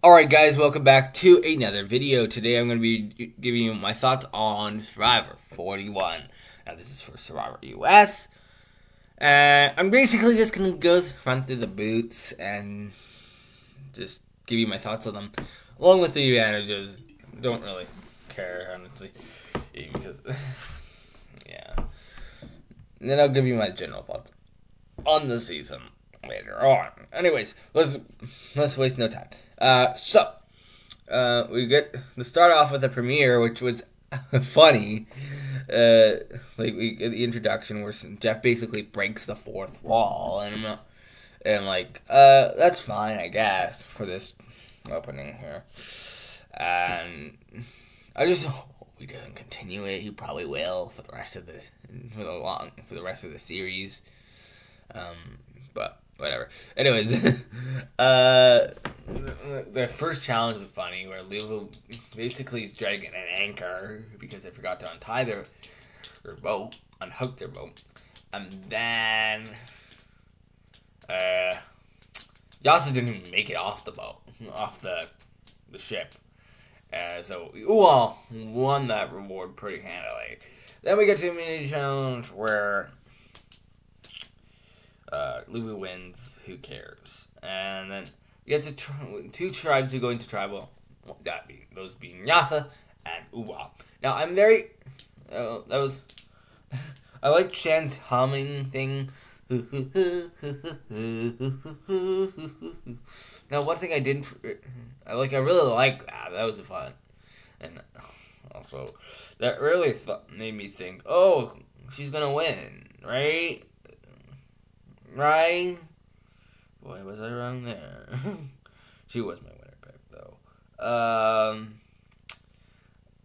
Alright guys, welcome back to another video. Today I'm going to be giving you my thoughts on Survivor 41. Now this is for Survivor US. And I'm basically just going to run through the boots and just give you my thoughts on them. Along with the advantages. Don't really care, honestly. Because, yeah. And then I'll give you my general thoughts on the season later on. Anyways, let's waste no time. We get to start off with the premiere, which was funny. We get the introduction where Jeff basically breaks the fourth wall, and that's fine, I guess, for this opening here. And I just hope he doesn't continue it. He probably will for the rest of the rest of the series. But whatever. Anyways, the first challenge was funny, where Lulu basically is dragging an anchor because they forgot to untie their boat, unhook their boat, and then Yasa didn't even make it off the boat, off the ship. So Uwal won that reward pretty handily. Then we get to a mini challenge where Lulu wins. Who cares? And then you get to two tribes who go into tribal. Those being Yasa and Uwa. Now I'm very. I like Shan's humming thing. Now one thing I didn't. I really like that. That was fun, and also that really made me think. Oh, she's gonna win, right? Right? Boy, was I wrong there. She was my winner pick, though.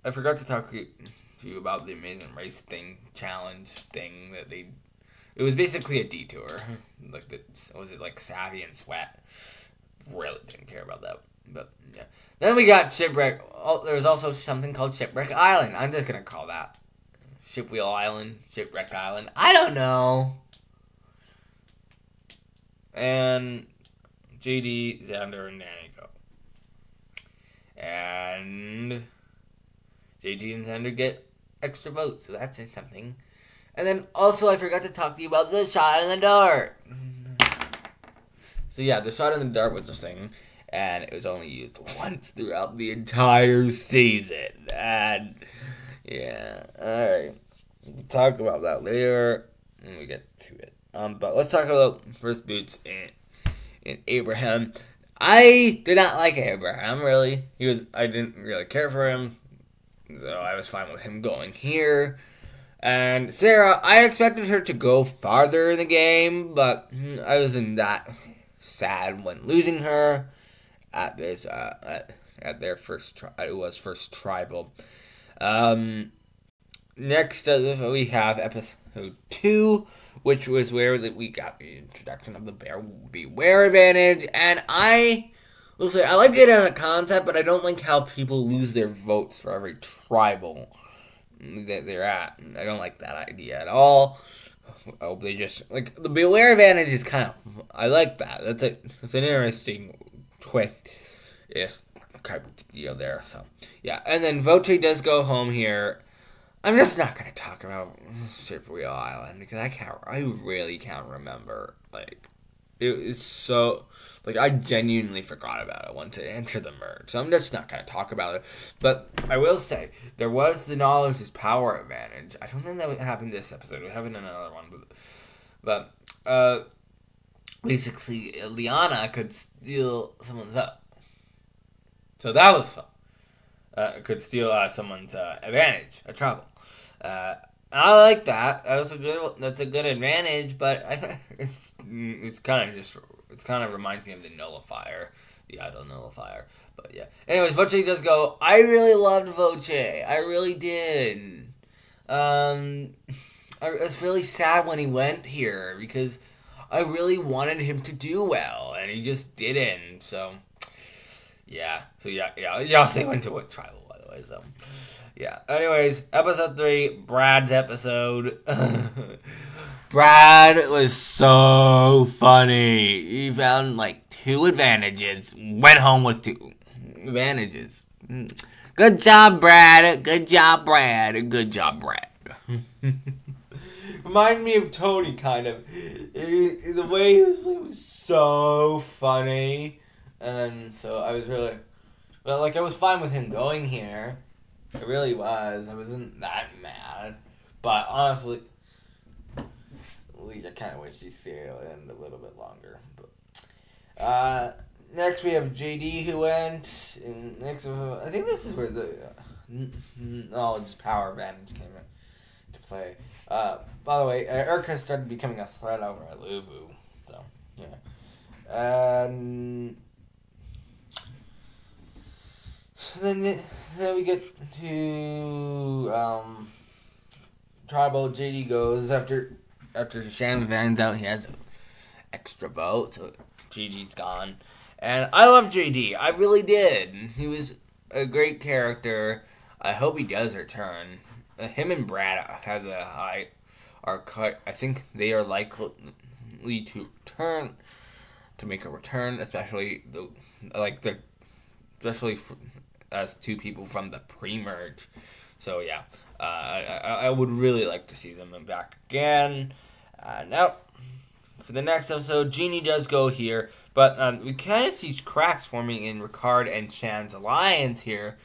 I forgot to talk to you about the Amazing Race challenge thing that they. It was basically a detour. Was it like Savvy and Sweat? Really didn't care about that, but yeah. Then we got Shipwreck. Oh, there was also something called Shipwreck Island. I'm just gonna call that Shipwheel Island, Shipwreck Island. I don't know. And JD, Xander, and Danny go. And JD and Xander get extra votes, so that's something. And then also I forgot to talk to you about the shot in the dart. So yeah, the shot in the dart was a thing, and it was only used once throughout the entire season. And yeah, alright. We'll talk about that later when we get to it. But let's talk about first boots in Abraham. I did not like Abraham, really. I didn't really care for him, so I was fine with him going here. And Sarah, I expected her to go farther in the game, but I wasn't that sad when losing her at this at their first first tribal. Next we have episode 2. Which was where we got the introduction of the Beware advantage. And I will say, I like it as a concept, but I don't like how people lose their votes for every tribal that they're at. I don't like that idea at all. I hope they just, the Beware advantage is kind of, I like that. That's an interesting twist. Yes, kind of deal there. So, yeah. And then Voce does go home here. I'm just not gonna talk about Shipwheel Island because I really can't remember. It was so, I genuinely forgot about it once it entered the merge. So I'm just not gonna talk about it. But I will say there was the knowledge is power advantage. I don't think that would happen this episode. We have it in another one, but basically Liana could steal someone's up. So that was fun. Could steal someone's advantage, a trouble. I like that. That's a good advantage, but it kind of reminds me of the nullifier, the idle nullifier. But yeah. Anyways, Voce does go. I really loved Voce. I really did. I was really sad when he went here because I really wanted him to do well, and he just didn't. So. Yeah, Yase went to what tribal, by the way, so, yeah. Anyways, episode 3, Brad's episode. Brad was so funny. He found, 2 advantages, went home with 2. advantages. Good job, Brad. Good job, Brad. Good job, Brad. Remind me of Tony, kind of. The way he was playing was so funny. And so I was really... Well, like, I was fine with him going here. I really was. I wasn't that mad. But honestly, at least I kind of wish he stayed in a little bit longer. But next we have JD who went. And next, I think this is where the knowledge power advantage came into play. By the way, Erica started becoming a threat over at Luvu. So, yeah. Then we get to Tribal. JD goes after Shannon finds out he has extra vote, so JD's gone. And I love JD. I really did. He was a great character. I hope he does return. Him and Brad have I think they are likely to make a return, especially as two people from the pre-merge. So yeah, I would really like to see them back again. Now, for the next episode, Jeannie does go here, but we kind of see cracks forming in Ricard and Shan's alliance here,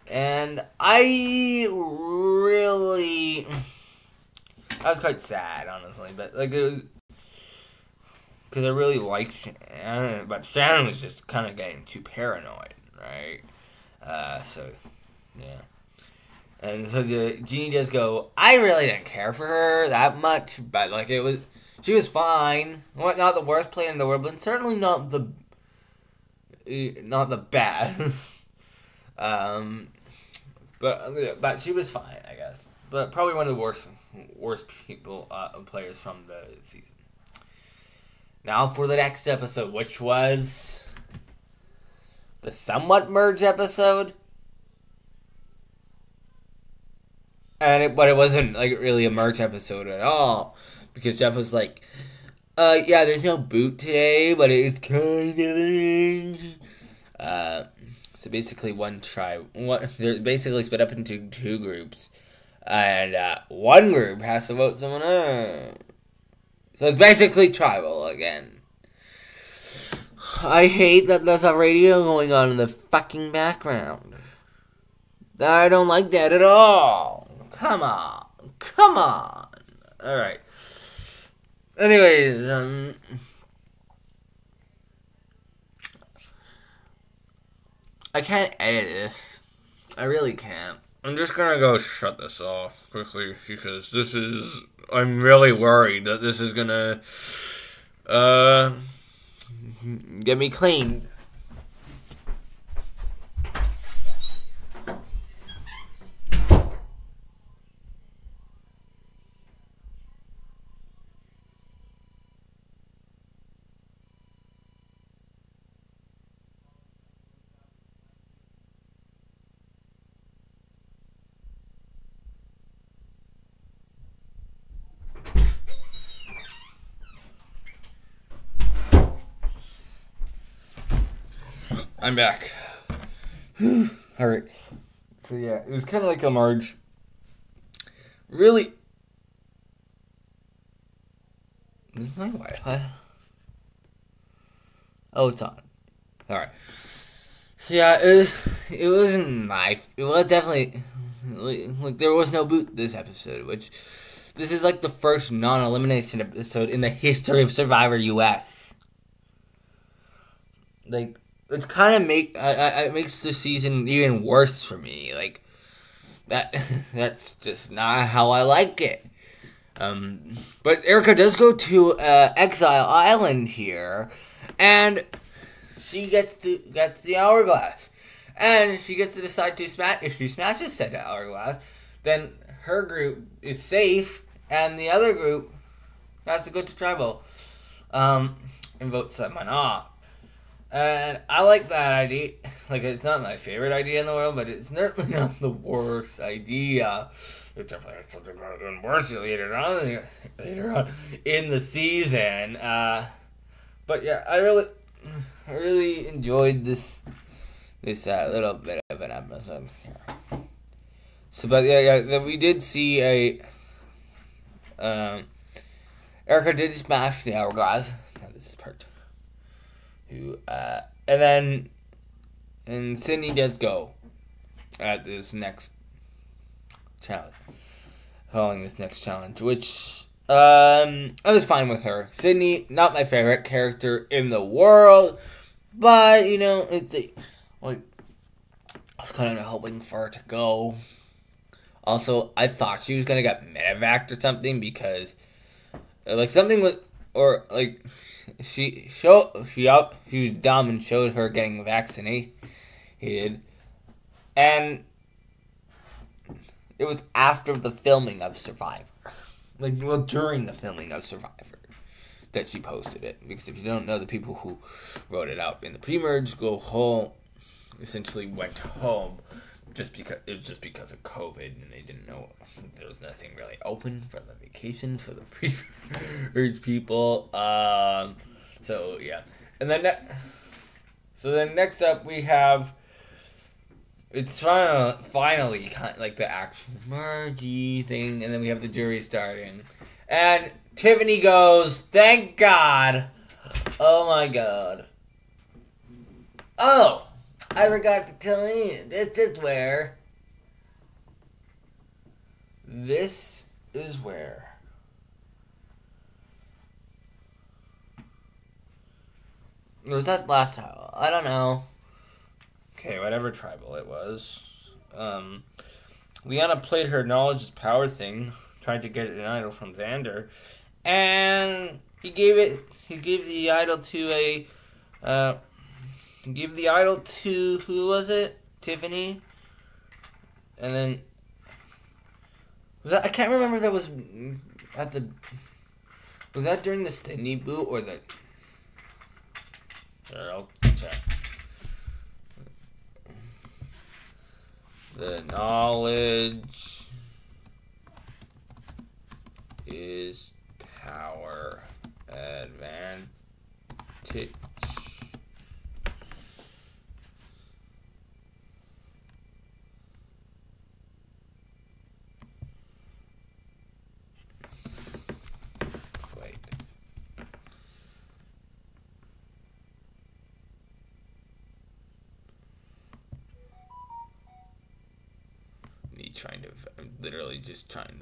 and I was quite sad, honestly, but like, because I really liked Shannon, but Shannon was just kind of getting too paranoid, right? So, yeah. And so Jeannie does go, I really didn't care for her that much, but like she was fine. Not the worst player in the world, but certainly not the best. But she was fine, I guess. But probably one of the worst players from the season. Now for the next episode, which was the somewhat merge episode. But it wasn't like really a merge episode at all, because Jeff was like, yeah, there's no boot today, but it's kind of so basically they're basically split up into two groups, and one group has to vote someone out. So it's basically tribal again. I hate that there's a radio going on in the fucking background. I don't like that at all. Come on. Alright. Anyways, I can't edit this. I really can't. I'm just gonna go shut this off quickly, because I'm really worried that this is gonna, get me cleaned. I'm back. Alright. So yeah, it was kind of like a merge. Really? This is my Wi-Fi. Oh, it's on. Alright. So yeah, it wasn't it was definitely, like, there was no boot this episode, which, this is like the first non-elimination episode in the history of Survivor US. Like, it's kind of it makes the season even worse for me. Like, that's just not how I like it. But Erica does go to Exile Island here, and she gets the hourglass, and she gets to decide to smash. If she smashes said hourglass, then her group is safe, and the other group has to go to tribal, and vote someone off. And I like that idea. Like, it's not my favorite idea in the world, but it's certainly not the worst idea. It's definitely something even worse later on in the season. But yeah, I really enjoyed this this little bit of an episode here. So, but then we did see Erica did smash the hourglass. Now this is part 2. And Sydney does go at this next challenge. Following this next challenge, which I was fine with her. Sydney, not my favorite character in the world, but I was kind of hoping for her to go. Also, I thought she was gonna get medevaced or something because, something was, or she was dumb and showed her getting vaccinated, and it was after the filming of Survivor, during the filming of Survivor, that she posted it. Because if you don't know, the people who wrote it out in the pre-merge go home, essentially went home. It was just because of COVID, and they didn't know there was nothing really open for the vacation for the pre-merge people. So yeah, and then next up we have, it's finally kind of like the actual mergey thing, and then we have the jury starting, and Tiffany goes, "Thank God!" Oh my God! Oh. I forgot to tell you, this is where or was that last time? I don't know. Okay, whatever tribal it was. Liana played her knowledge is power thing, tried to get an idol from Xander, and he gave the idol to who was it? Tiffany. And then I can't remember if that was was that during the Sydney boot or the here, I'll check. The knowledge is power advantage. I'm literally just trying to.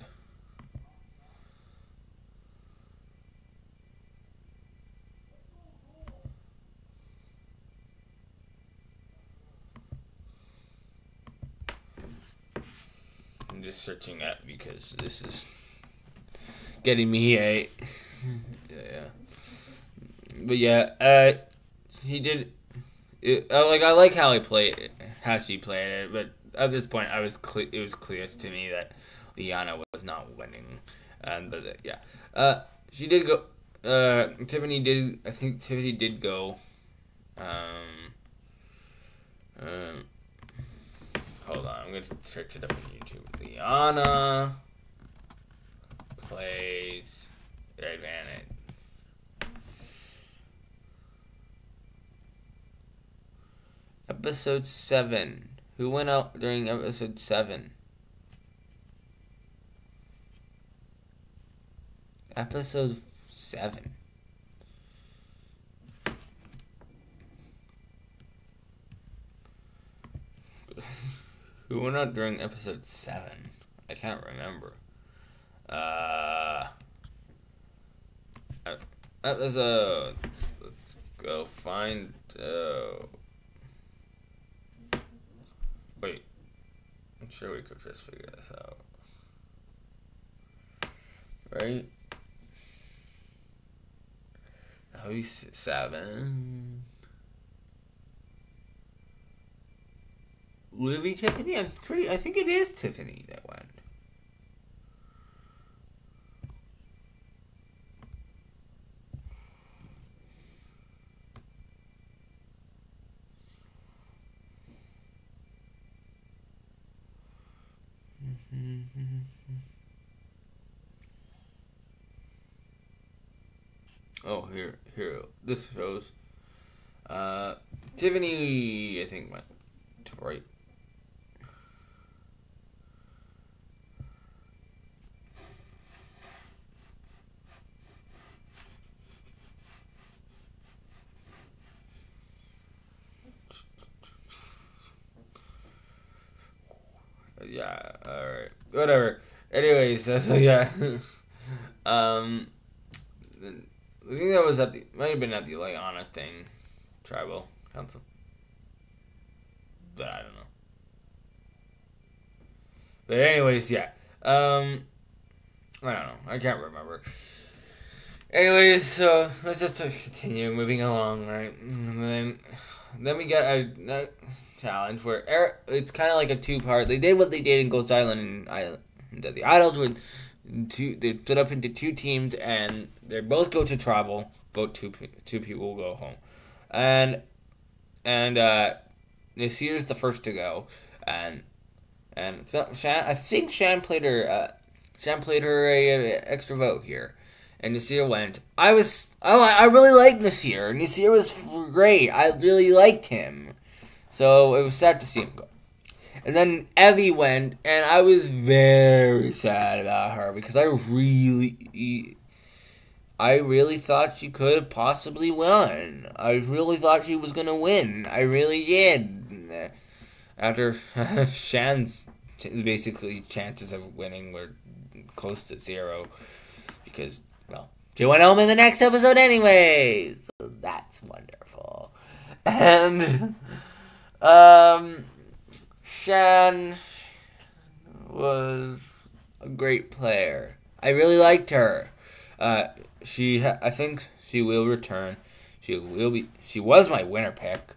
I'm just searching it because this is getting me a. Yeah. But yeah, he did. I like how she played it, but at this point, it was clear to me that Liana was not winning, but yeah, she did go. Tiffany did. I think Tiffany did go. Hold on, I'm gonna search it up on YouTube. Liana plays advantage. Episode 7. Who went out during episode 7? Episode 7. Who went out during episode 7? I can't remember. Episode. Let's go find. Wait. I'm sure we could just figure this out. Right? That would be 7. Would it be Tiffany? I think it is Tiffany that went. Oh, here. This shows. Tiffany, I think, went. right. Yeah, alright. Whatever. Anyways, so yeah. I think that was might have been at the Liana thing. Tribal Council. But I don't know. But anyways, yeah. I don't know. I can't remember. Anyways, so let's just continue moving along, right? And then we get a challenge where it's kind of like a two-part. They did what they did in Ghost Island and the Idols would they split up into two teams and they both go to tribal. Both two people will go home, and Nasir's the first to go, and it's not Shan. I think Shan played her a extra vote here. And Nasir went. I really liked Nasir. Nasir was great. I really liked him. So it was sad to see him go. And then Evie went, and I was very sad about her because I really thought she could have possibly won. I really thought she was gonna win. I really did. After Shan's basically chances of winning were close to zero because. Well, she went home in the next episode anyway, so that's wonderful. And Shan was a great player. I really liked her. I think she will return. She was my winner pick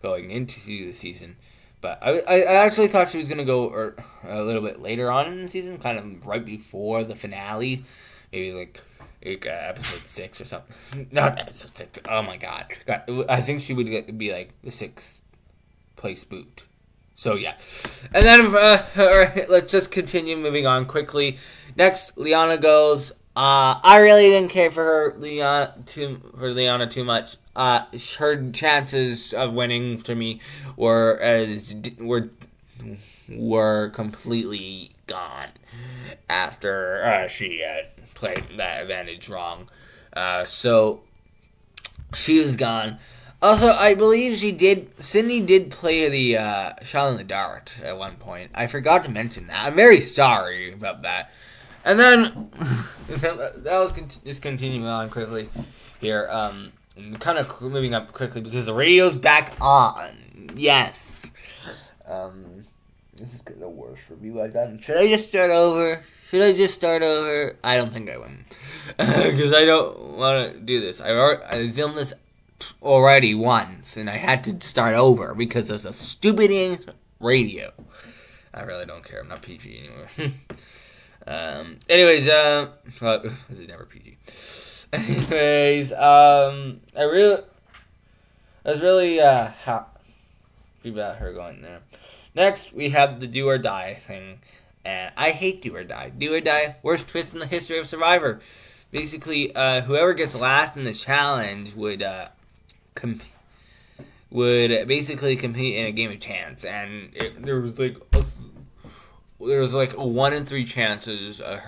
going into the season, but I actually thought she was gonna go a little bit later on in the season, kind of right before the finale, maybe like episode 6 or something. Not episode 6. Oh my god. I think she would be like the 6th place boot. So yeah. And then alright, let's just continue moving on quickly. Next, Liana goes. I really didn't care for Liana too much. Her chances of winning to me were completely gone after she played that advantage wrong. So she was gone. Also, I believe Sydney did play the shot in the dark at one point. I forgot to mention that. I'm very sorry about that. And then that was just continuing on quickly here. And kind of moving up quickly because the radio's back on. Yes. This is the worst review I've done. Should I just start over? I don't think I will. Because I don't want to do this. I filmed this already once, and I had to start over because there's a stupid radio. I really don't care. I'm not PG anymore. Anyways, well, this is never PG. Anyways, I was really happy about her going there. Next, we have the do or die thing. And I hate do or die. Do or die, worst twist in the history of Survivor. Basically, whoever gets last in the challenge would basically compete in a game of chance. And there was like a 1 in 3 chances of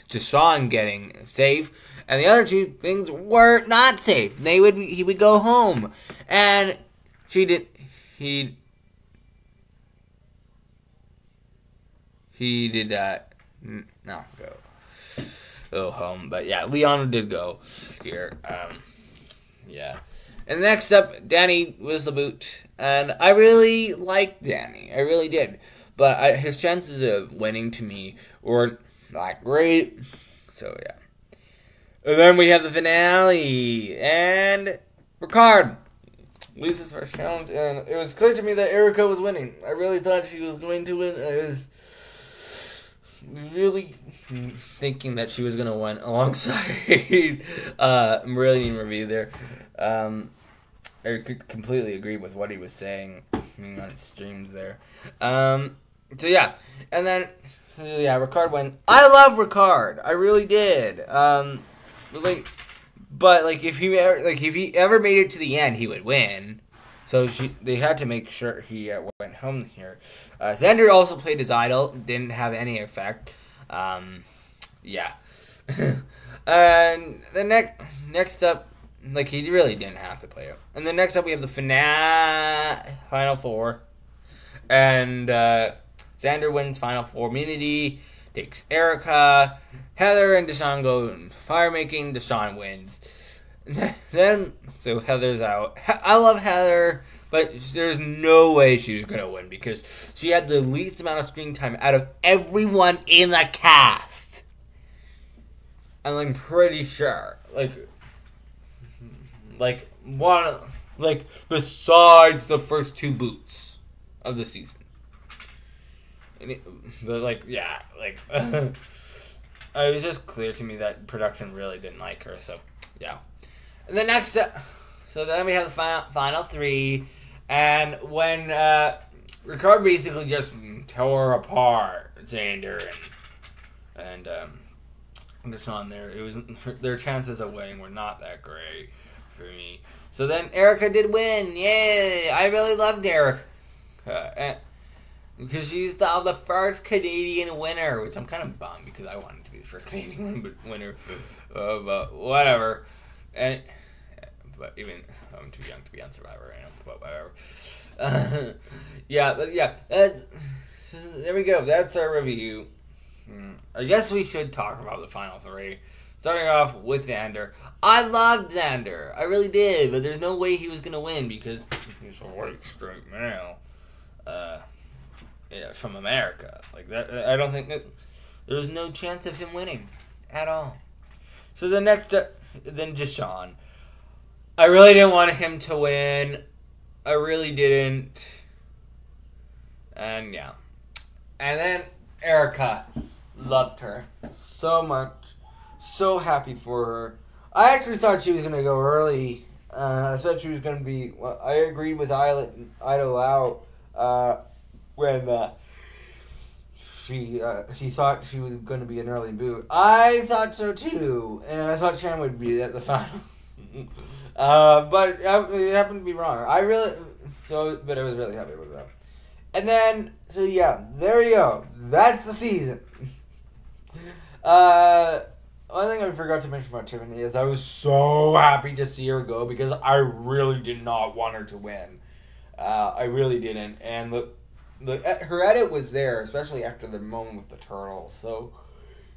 Deshaun getting safe. And the other 2 things were not safe. He would go home. And he did not go home, but yeah, Liana did go here. Yeah. And next up, Danny was the boot, and I really liked Danny. I really did, but his chances of winning to me were not great. So yeah. And then we have the finale, and Ricard loses first challenge, and it was clear to me that Erica was winning. I really thought she was going to win. I was really thinking that she was going to win alongside Brilliant review there. I completely agree with what he was saying on streams there. So yeah, and then Ricard went. I love Ricard. I really did. But if he ever made it to the end, he would win. So they had to make sure he went home here. Xander also played his idol. Didn't have any effect. Yeah. And the next up, like, he really didn't have to play it. And then next up we have the Final Four. And Xander wins Final Four immunity. Takes Erica. Heather and Deshaun go fire making. Deshaun wins. So Heather's out. I love Heather, but there's no way she was going to win because she had the least amount of screen time out of everyone in the cast. And I'm pretty sure. Besides the first two boots of the season. It was just clear to me that production really didn't like her, so yeah. And then so then we have the final three, and when Ricard basically just tore apart Xander and Deshaun there, their chances of winning were not that great for me. So then Erica did win, yay! I really loved Erica, because she's the first Canadian winner, which I'm kind of bummed because I wanted to be the first Canadian winner, but whatever. But even I'm too young to be on Survivor right now. But whatever. There we go. That's our review. I guess we should talk about the final three. Starting off with Xander. I loved Xander. I really did, but there's no way he was gonna win because he's a white straight male. From America. Like that. I don't think that there's no chance of him winning at all. So the next, then Deshaun. I really didn't want him to win. I really didn't. And yeah. And then Erica. Loved her so much. So happy for her. I actually thought she was going to go early. I thought she was going to be... Well, I agreed with Idol out when she thought she was going to be an early boot. I thought so too. And I thought Shan would be at the final. But it happened to be wrong. But I was really happy with that. And then, so yeah, there you go. That's the season. One thing I forgot to mention about Tiffany is I was so happy to see her go because I really did not want her to win. I really didn't. And her edit was there, especially after the moment with the turtle. So,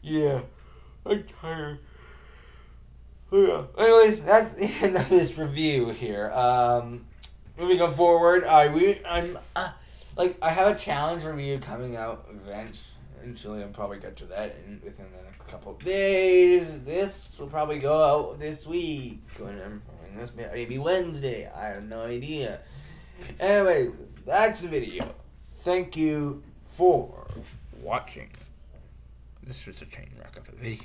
yeah, I'm tired. Yeah. Anyways, that's the end of this review here. Moving on forward, I have a challenge review coming out eventually. I'll probably get to that within the next couple of days. This will probably go out this week. This maybe Wednesday. I have no idea. Anyways, that's the video. Thank you for watching. This was a train wreck of a video.